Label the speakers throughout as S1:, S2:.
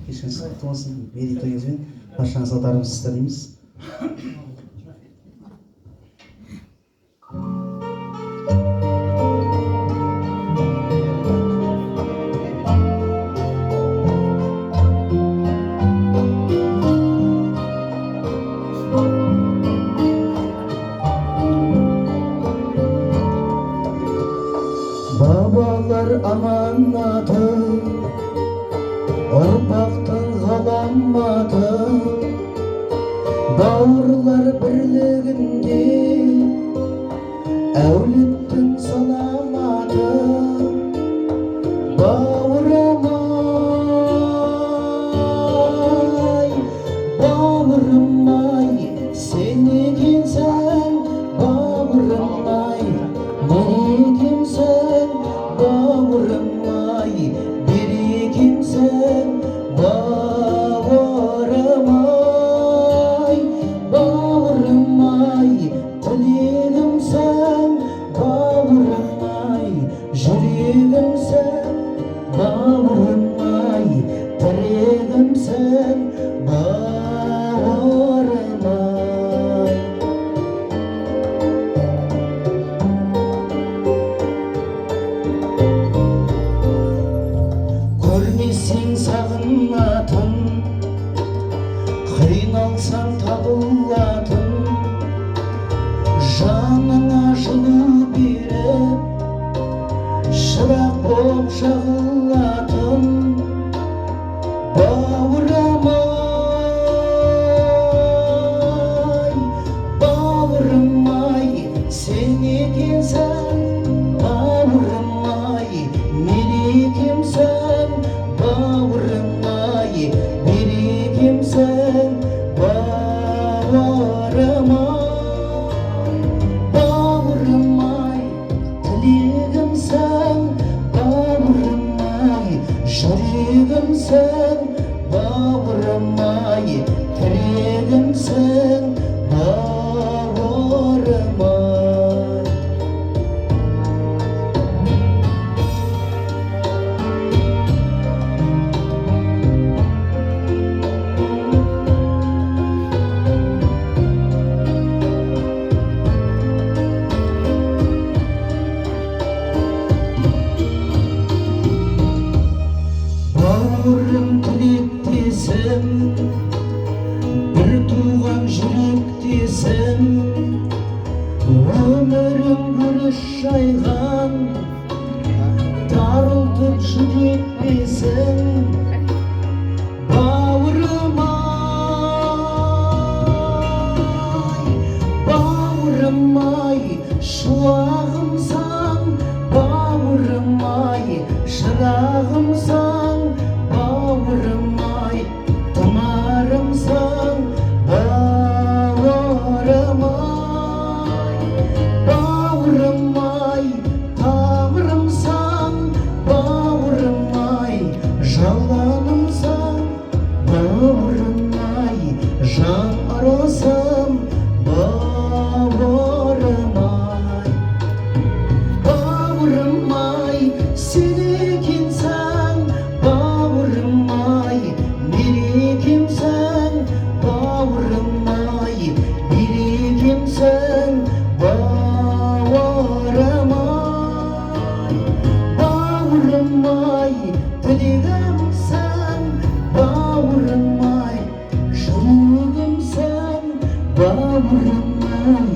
S1: Кешіңіз құтты болсын, мерейтойыңызбен баршаңызға дарынсыздар дейміз. Babalar amanatı, ұрпақтың ғаламаты, бауырлар бірлігінде, әулеттің саламаты. Бауырым-ай, бауырым-ай, сен екенсің, бауырым-ай, мен екенсің, бауырым-ай, берекемсің, бауырым-ай, бауырым-ай, тілегімсің, бауырым-ай, жүрегімсің, бауырым-ай, тірегімсің, бауырым-ай. Көрмесең сағынатын, қиналсаң табылатын, жаныңа жылу беріп, шырақ боп жағылатын. Бауырым-ай, бауырым-ай, сен екенсің, бауырым-ай, мерекемсің, бауырым-ай, берекемсің, бауырым-ай, бауырым-ай, тілегімсің, бауырым-ай, жүрегімсің, бауырым-ай, тірегімсің, бауырым-ай. Бауырым тілектесім, бір туған жүректесім, өмірім гүліш жайған, дарылтып жүдетпесін. Бауырым-ай, бауырым-ай, шуағымсың, бауырым-ай, шырағымсың, бауырым-ай, тұмарымсың, бауырым-ай, бауырым-ай, тамырымсың, бауырым-ай, жаланымсың, бауырым-ай, жан арасым, бауырым-ай. Бауырым-ай, сен екенсің, бауырым-ай, мерекемсің, бауырым-ай, берекемсің, бауырым-ай, бауырым-ай, тілегімсің, бауырым-ай, жүрегімсің, бауырым-ай,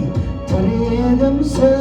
S1: тірегімсің.